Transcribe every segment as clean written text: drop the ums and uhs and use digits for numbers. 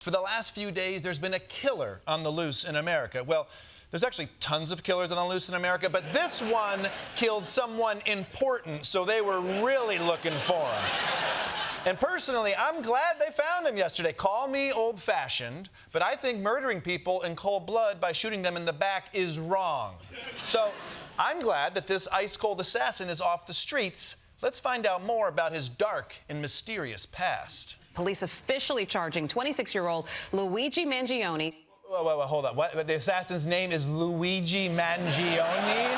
For the last few days, there's been a killer on the loose in America. Well, there's actually tons of killers on the loose in America, but this one killed someone important, so they were really looking for him. And personally, I'm glad they found him yesterday. Call me old-fashioned, but I think murdering people in cold blood by shooting them in the back is wrong. So I'm glad that this ice-cold assassin is off the streets. Let's find out more about his dark and mysterious past. Police officially charging 26-year-old Luigi Mangione. Whoa, hold on. What? The assassin's name is Luigi Mangione?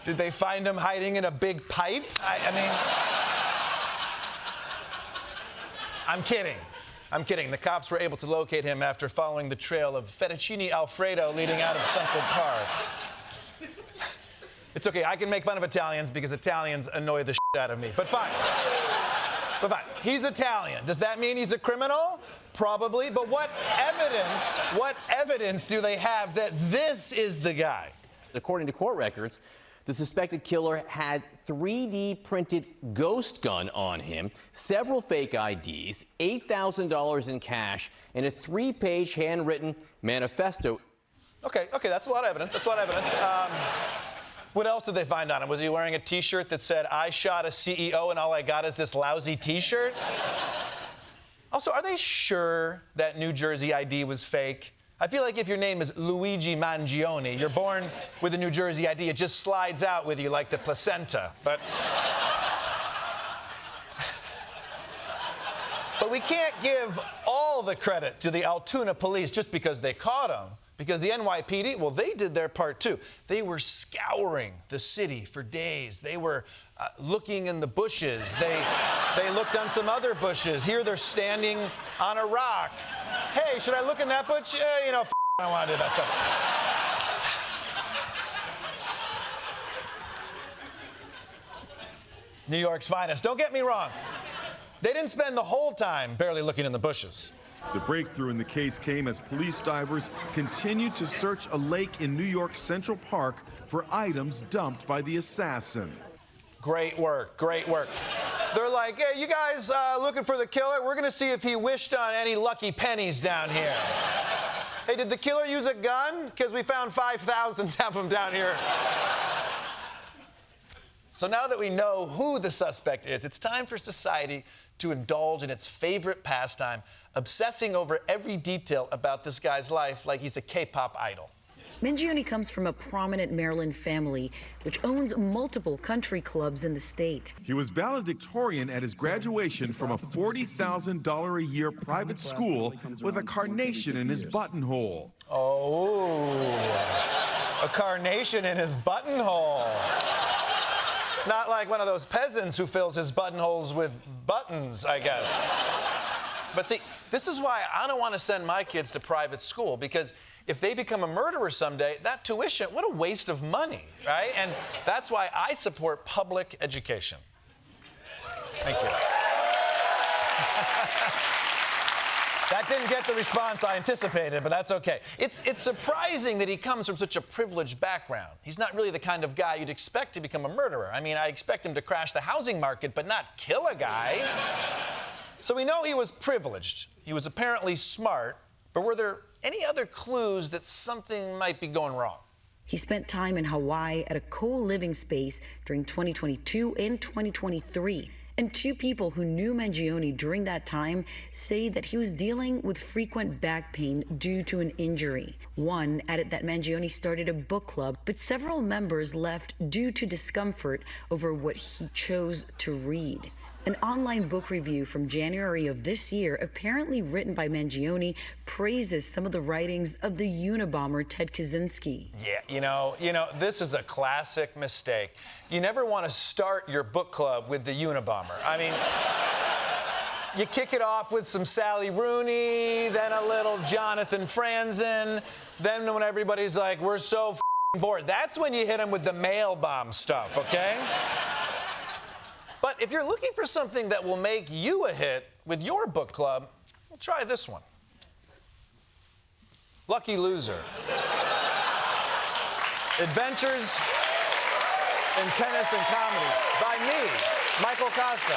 Did they find him hiding in a big pipe? I mean... I'm kidding. The cops were able to locate him after following the trail of fettuccine Alfredo leading out of Central Park. It's okay, I can make fun of Italians because Italians annoy the shit out of me, but fine. He's Italian. Does that mean he's a criminal? Probably, but what evidence do they have that this is the guy? According to court records, the suspected killer had 3D printed ghost gun on him, several fake IDs, $8,000 in cash, and a 3-page handwritten manifesto. Okay, that's a lot of evidence. What else did they find on him? Was he wearing a T-shirt that said, "I shot a CEO and all I got is this lousy T-shirt"? Also, are they sure that New Jersey ID was fake? I feel like if your name is Luigi Mangione, you're born with a New Jersey ID, it just slides out with you like the placenta. But we can't give all the credit to the Altoona police just because they caught him. Because the NYPD, well, they did their part too. They were scouring the city for days. They were looking in the bushes. They looked on some other bushes. Here they're standing on a rock. Hey, should I look in that bush? I don't want to do that stuff. New York's finest. Don't get me wrong. They didn't spend the whole time barely looking in the bushes. The breakthrough in the case came as police divers continued to search a lake in New York's Central Park for items dumped by the assassin. Great work. They're like, hey, you guys looking for the killer? We're going to see if he wished on any lucky pennies down here. Hey, did the killer use a gun? Because we found 5,000 of them down here. So now that we know who the suspect is, it's time for society to indulge in its favorite pastime, obsessing over every detail about this guy's life like he's a K-pop idol. Mangione comes from a prominent Maryland family, which owns multiple country clubs in the state. He was valedictorian at his graduation from a $40,000 a year private school with a carnation in his buttonhole. Oh, a carnation in his buttonhole. Not like one of those peasants who fills his buttonholes with buttons, I guess. But see, this is why I don't want to send my kids to private school, because if they become a murderer someday, that tuition, what a waste of money, right? And that's why I support public education. Thank you. That didn't get the response I anticipated, but that's okay. It's surprising that he comes from such a privileged background. He's not really the kind of guy you'd expect to become a murderer. I mean, I expect him to crash the housing market, but not kill a guy. So we know he was privileged. He was apparently smart, but were there any other clues that something might be going wrong? He spent time in Hawaii at a co-living space during 2022 and 2023. And two people who knew Mangione during that time say that he was dealing with frequent back pain due to an injury. One added that Mangione started a book club, but several members left due to discomfort over what he chose to read. An online book review from January of this year, apparently written by Mangione, praises some of the writings of the Unabomber Ted Kaczynski. Yeah, you know, this is a classic mistake. You never want to start your book club with the Unabomber. I mean, you kick it off with some Sally Rooney, then a little Jonathan Franzen, then when everybody's like, we're so bored, that's when you hit them with the mail bomb stuff, okay? But if you're looking for something that will make you a hit with your book club, well, try this one. Lucky Loser. Adventures in Tennis and Comedy by me, Michael Kosta.